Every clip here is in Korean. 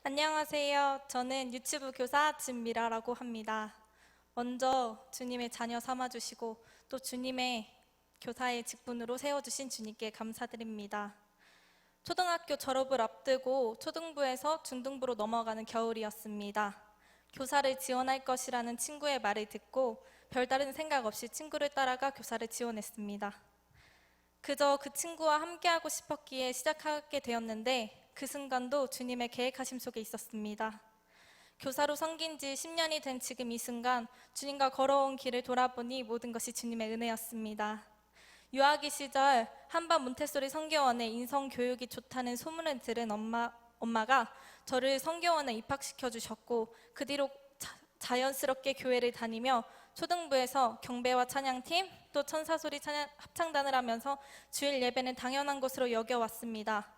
안녕하세요. 저는 유치부 교사 진미라라고 합니다. 먼저 주님의 자녀 삼아주시고 또 주님의 교사의 직분으로 세워주신 주님께 감사드립니다. 초등학교 졸업을 앞두고 초등부에서 중등부로 넘어가는 겨울이었습니다. 교사를 지원할 것이라는 친구의 말을 듣고 별다른 생각 없이 친구를 따라가 교사를 지원했습니다. 그저 그 친구와 함께하고 싶었기에 시작하게 되었는데 그 순간도 주님의 계획하심 속에 있었습니다. 교사로 섬긴 지 10년이 된 지금 이 순간 주님과 걸어온 길을 돌아보니 모든 것이 주님의 은혜였습니다. 유아기 시절 한반 몬테소리 성교원에 인성 교육이 좋다는 소문을 들은 엄마가 저를 성교원에 입학시켜 주셨고 그 뒤로 자연스럽게 교회를 다니며 초등부에서 경배와 찬양팀 또 천사소리 찬양 합창단을 하면서 주일 예배는 당연한 것으로 여겨왔습니다.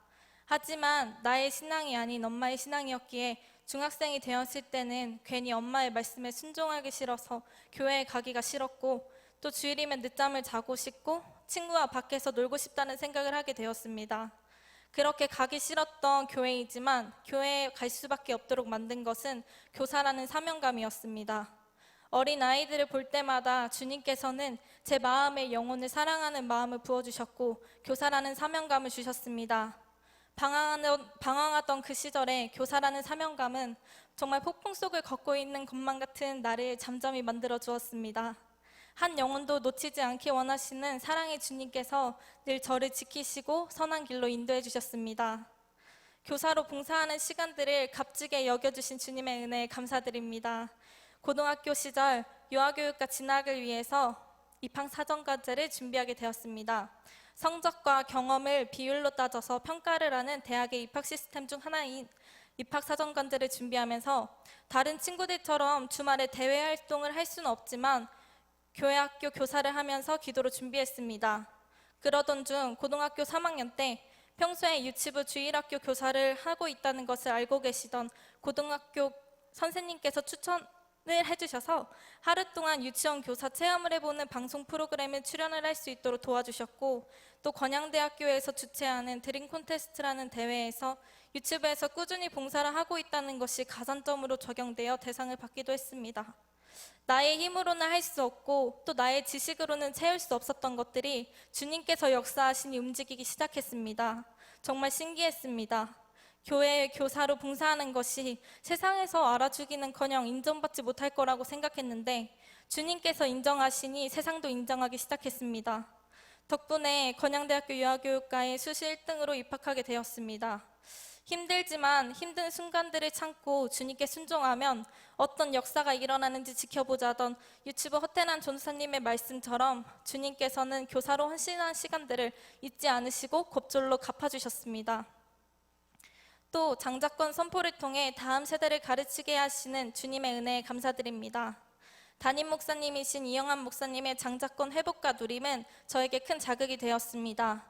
하지만 나의 신앙이 아닌 엄마의 신앙이었기에 중학생이 되었을 때는 괜히 엄마의 말씀에 순종하기 싫어서 교회에 가기가 싫었고 또 주일이면 늦잠을 자고 싶고 친구와 밖에서 놀고 싶다는 생각을 하게 되었습니다. 그렇게 가기 싫었던 교회이지만 교회에 갈 수밖에 없도록 만든 것은 교사라는 사명감이었습니다. 어린 아이들을 볼 때마다 주님께서는 제 마음에 영혼을 사랑하는 마음을 부어주셨고 교사라는 사명감을 주셨습니다. 방황하던 그 시절에 교사라는 사명감은 정말 폭풍 속을 걷고 있는 것만 같은 나를 잠잠히 만들어 주었습니다. 한 영혼도 놓치지 않기 원하시는 사랑의 주님께서 늘 저를 지키시고 선한 길로 인도해 주셨습니다. 교사로 봉사하는 시간들을 값지게 여겨주신 주님의 은혜에 감사드립니다. 고등학교 시절 유아교육과 진학을 위해서 입학사정과제를 준비하게 되었습니다. 성적과 경험을 비율로 따져서 평가를 하는 대학의 입학 시스템 중 하나인 입학사정관제를 준비하면서 다른 친구들처럼 주말에 대외 활동을 할 수는 없지만 교회 학교 교사를 하면서 기도로 준비했습니다. 그러던 중 고등학교 3학년 때 평소에 유치부 주일학교 교사를 하고 있다는 것을 알고 계시던 고등학교 선생님께서 추천을 해주셔서 하루 동안 유치원 교사 체험을 해보는 방송 프로그램에 출연을 할 수 있도록 도와주셨고 또 건양대학교에서 주최하는 드림 콘테스트라는 대회에서 유치부에서 꾸준히 봉사를 하고 있다는 것이 가산점으로 적용되어 대상을 받기도 했습니다. 나의 힘으로는 할 수 없고 또 나의 지식으로는 채울 수 없었던 것들이 주님께서 역사하시니 움직이기 시작했습니다. 정말 신기했습니다. 교회의 교사로 봉사하는 것이 세상에서 알아주기는커녕 인정받지 못할 거라고 생각했는데 주님께서 인정하시니 세상도 인정하기 시작했습니다. 덕분에 건양대학교 유아교육과에 수시 1등으로 입학하게 되었습니다. 힘들지만 힘든 순간들을 참고 주님께 순종하면 어떤 역사가 일어나는지 지켜보자던 유치부 허태난 전사님의 말씀처럼 주님께서는 교사로 헌신한 시간들을 잊지 않으시고 곱절로 갚아주셨습니다. 또 장자권 선포를 통해 다음 세대를 가르치게 하시는 주님의 은혜에 감사드립니다. 담임 목사님이신 이영환 목사님의 장자권 회복과 누림은 저에게 큰 자극이 되었습니다.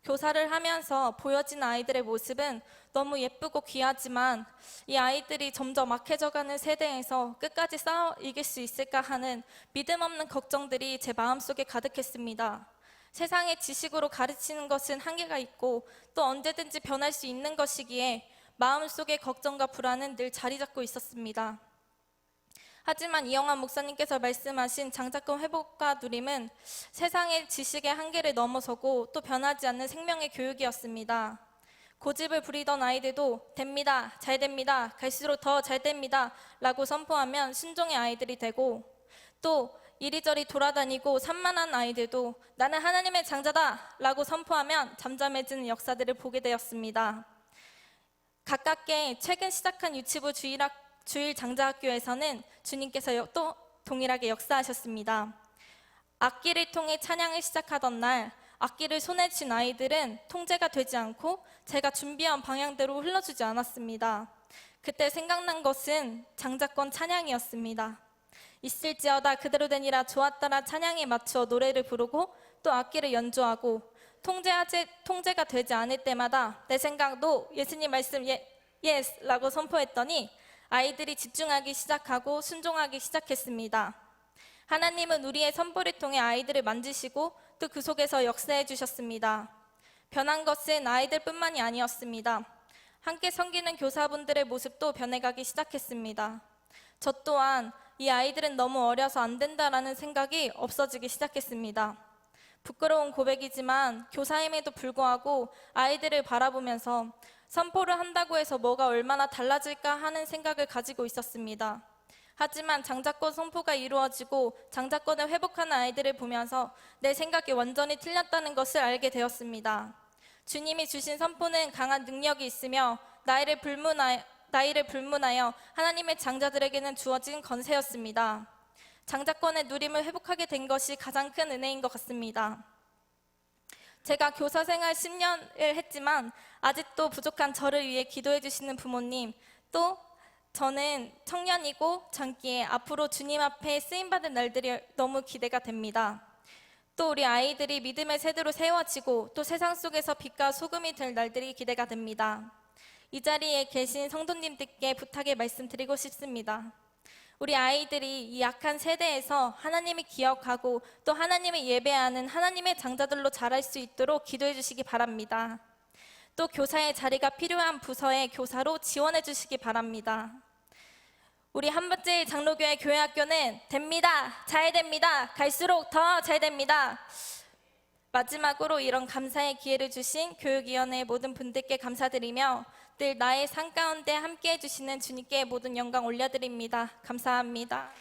교사를 하면서 보여진 아이들의 모습은 너무 예쁘고 귀하지만 이 아이들이 점점 악해져가는 세대에서 끝까지 싸워 이길 수 있을까 하는 믿음 없는 걱정들이 제 마음속에 가득했습니다. 세상의 지식으로 가르치는 것은 한계가 있고 또 언제든지 변할 수 있는 것이기에 마음속의 걱정과 불안은 늘 자리 잡고 있었습니다. 하지만 이영환 목사님께서 말씀하신 장자권 회복과 누림은 세상의 지식의 한계를 넘어서고 또 변하지 않는 생명의 교육이었습니다. 고집을 부리던 아이들도 됩니다, 잘 됩니다, 갈수록 더 잘 됩니다 라고 선포하면 순종의 아이들이 되고 또 이리저리 돌아다니고 산만한 아이들도 나는 하나님의 장자다 라고 선포하면 잠잠해지는 역사들을 보게 되었습니다. 가깝게 최근 시작한 유치부 주일 장자학교에서는 주님께서 또 동일하게 역사하셨습니다. 악기를 통해 찬양을 시작하던 날 악기를 손에 쥔 아이들은 통제가 되지 않고 제가 준비한 방향대로 흘러주지 않았습니다. 그때 생각난 것은 장자권 찬양이었습니다. 있을지어다 그대로 되니라 좋았더라 찬양에 맞추어 노래를 부르고 또 악기를 연주하고 통제가 되지 않을 때마다 내 생각도 예수님 말씀 예스 라고 선포했더니 아이들이 집중하기 시작하고 순종하기 시작했습니다. 하나님은 우리의 선포를 통해 아이들을 만지시고 또 그 속에서 역사해 주셨습니다. 변한 것은 아이들뿐만이 아니었습니다. 함께 섬기는 교사분들의 모습도 변해가기 시작했습니다. 저 또한 이 아이들은 너무 어려서 안 된다라는 생각이 없어지기 시작했습니다. 부끄러운 고백이지만 교사임에도 불구하고 아이들을 바라보면서 선포를 한다고 해서 뭐가 얼마나 달라질까 하는 생각을 가지고 있었습니다. 하지만 장자권 선포가 이루어지고 장자권을 회복하는 아이들을 보면서 내 생각이 완전히 틀렸다는 것을 알게 되었습니다. 주님이 주신 선포는 강한 능력이 있으며 나이를 불문하여 하나님의 장자들에게는 주어진 권세였습니다. 장자권의 누림을 회복하게 된 것이 가장 큰 은혜인 것 같습니다. 제가 교사 생활 10년을 했지만 아직도 부족한 저를 위해 기도해 주시는 부모님, 또 저는 청년이고 젊기에 앞으로 주님 앞에 쓰임받은 날들이 너무 기대가 됩니다. 또 우리 아이들이 믿음의 세대로 세워지고 또 세상 속에서 빛과 소금이 될 날들이 기대가 됩니다. 이 자리에 계신 성도님들께 부탁의 말씀드리고 싶습니다. 우리 아이들이 이 약한 세대에서 하나님을 기억하고 또 하나님을 예배하는 하나님의 장자들로 자랄 수 있도록 기도해 주시기 바랍니다. 또 교사의 자리가 필요한 부서의 교사로 지원해 주시기 바랍니다. 우리 한번째 장로교회 교회학교는 됩니다. 잘 됩니다. 갈수록 더 잘 됩니다. 마지막으로 이런 감사의 기회를 주신 교육위원회 모든 분들께 감사드리며 늘 나의 삶 가운데 함께해 주시는 주님께 모든 영광 올려드립니다. 감사합니다.